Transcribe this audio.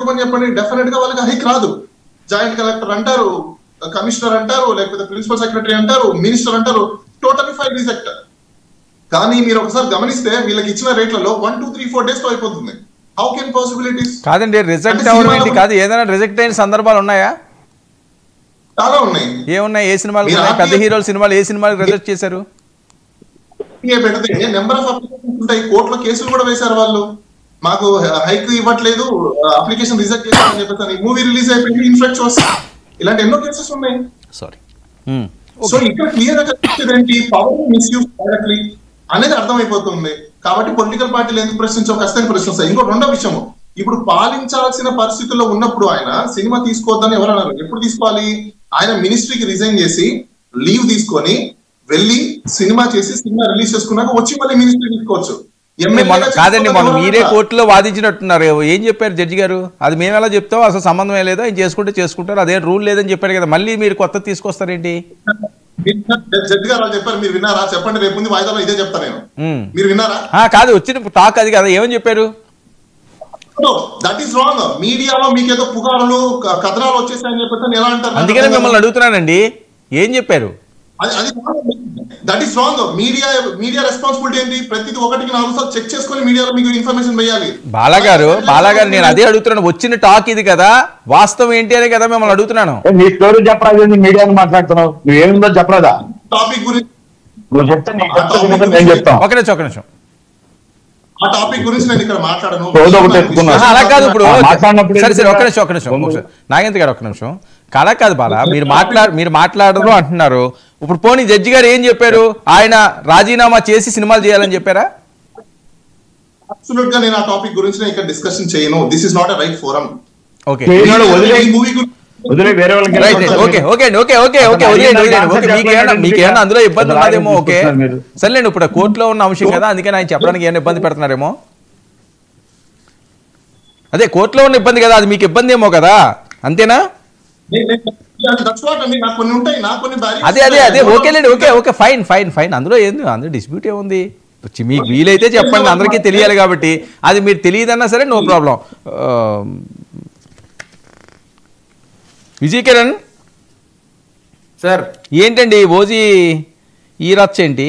చెప్పమని చెప్పండి, డెఫినెట్ గా వాళ్ళకి హైక్ రాదు. జాయింట్ కలెక్టర్ అంటారు, కమిషనర్ అంటారు, లేకపోతే ప్రిన్సిపల్ సెక్రటరీ అంటారు, మినిస్టర్ అంటారు, టోటల్లీ ఫైల్ రిజెక్ట్. కానీ మీరు ఒకసారి గమనిస్తే వీళ్ళకి ఇచ్చిన రేట్లలో 1, 2, 3, 4 days తో అయిపోతుంది. How can possibilities? కాదండి, రిజెక్ట్ అవ్వడం ఏంటి కాదు, ఏదైనా రిజెక్ట్ అయిన సందర్భాలు ఉన్నాయా? చాలా ఉన్నాయి. ఏమున్నాయి? ఏ సినిమాలు? పెద్ద హీరోల సినిమాలు ఏ సినిమాలు రిజెక్ట్ చేశారు? పెడితే నెంబర్ ఆఫ్ అప్లికేషన్స్ ఉంటాయి, కోర్టులో కేసులు కూడా వేశారు వాళ్ళు. మాకు హైక్ ఇవ్వట్లేదు, అప్లికేషన్ రిజెక్ట్ చేశారని చెప్పేసి మూవీ రిలీజ్ అయిపోయింది, ఇన్ఫెక్ట్ వస్తుంది, ఇలాంటి ఎన్నో కేసెస్ ఉన్నాయి. సారీ. సో ఇక్కడ క్లియర్ గా ఏంటి, పవర్ మిస్యూజ్ డైరెక్ట్లీ అనేది అర్థమైపోతుంది. కాబట్టి పొలిటికల్ పార్టీలు ఎందుకు ప్రశ్నించావు, ఖచ్చితంగా ప్రశ్నిస్తాయి. ఇంకో రెండో విషయము, ఇప్పుడు పాలించాల్సిన పరిస్థితుల్లో ఉన్నప్పుడు ఆయన సినిమా తీసుకోవద్దని ఎవరు అన్నారు? ఎప్పుడు తీసుకోవాలి? ఆయన మినిస్ట్రీకి రిజైన్ చేసి లీవ్ తీసుకొని వెళ్ళి సినిమా చేసి సినిమా రిలీజ్ చేసుకున్నాక వచ్చి మళ్ళీ మినిస్ట్రీ తీసుకోవచ్చు. కాదండి, మనం మీరే కోర్టులో వాదించినట్టున్నారు. ఏం చెప్పారు జడ్జి గారు? అది మేము ఎలా చెప్తాం, అసలు సంబంధమే లేదా, ఆయన చేసుకుంటే చేసుకుంటారు, అదే రూల్ లేదని చెప్పారు కదా, మళ్ళీ మీరు కొత్త తీసుకొస్తారేంటి? జడ్జి గారు చెప్పారు, మీరు విన్నారా? చెప్పండి, రేపు ముందు వాయిదాలో ఇదే చెప్తా నేను. మీరు విన్నారా? కాదు, వచ్చిన టాక్ అది కదా, ఏమని చెప్పారు? That is wrong. మీడియాలో మీకేదో పుకారులు కథనాలు వచ్చేసాయని చెప్పేసి ఎలా అంటారు? అందుకనే మిమ్మల్ని అడుగుతున్నానండి, ఏం చెప్పారు? That is wrong. Media responsibility ఏంటి? ప్రతిది 1కి 4 సార్లు చెక్ చేసుకొని మీడియాలో మీకు ఇన్ఫర్మేషన్ వేయాలి. బాలాగారు నేను అదే అడుగుతున్నాను, వచ్చిన టాక్ ఇది కదా, వాస్తవం ఏంటి అనే కదా మిమ్మల్ని అడుగుతున్నాను. నీ స్టోరీ చెప్పరాదు, మీడియాని మాట్లాడుతున్నావు, నువ్వేముందో చెప్పరాదా? టాపిక్ గురించి నువ్వు చెప్తే నేను చెప్తాను. ఒక నిమిషం, ఆ టాపిక్ గురించి నేను ఇక్కడ మాట్లాడను. అలా కాదు, ఇప్పుడు సరే ఒక్క నిమిషం నాగేంద్ర గారు, ఒక్క నిమిషం. అలా కాదు బాలా, మీరు మాట్లాడరు అంటున్నారు. ఇప్పుడు పోనీ జడ్జి గారు ఏం చెప్పారు? ఆయన రాజీనామా చేసి సినిమాలు చేయాలని చెప్పారా? అబ్సల్యూట్ గా నేను ఆ టాపిక్ గురించి ఇక్కడ డిస్కషన్ చేయను. This is not a right forum. Okay, మీకేమన్నా అందులో ఇబ్బంది ఉన్నదేమో. ఓకే సరేలేండి, ఇప్పుడు కోర్టులో ఉన్న అంశం కదా, అందుకని ఆయన చెప్పడానికి ఏమైనా ఇబ్బంది పెడుతున్నారేమో. అదే కోర్టులో ఉన్న ఇబ్బంది కదా, అది మీకు ఇబ్బంది ఏమో కదా, అంతేనా? అదే ఓకేలేండి, ఓకే ఫైన్. అందులో డిస్ప్యూట్ ఏముంది? మీకు వీలైతే చెప్పండి, అందరికీ తెలియాలి కాబట్టి. అది మీరు తెలియదన్నా సరే no problem. Vijay Kiran sir, ఏంటండి ఓజీ ఈ రచ్చ ఏంటి?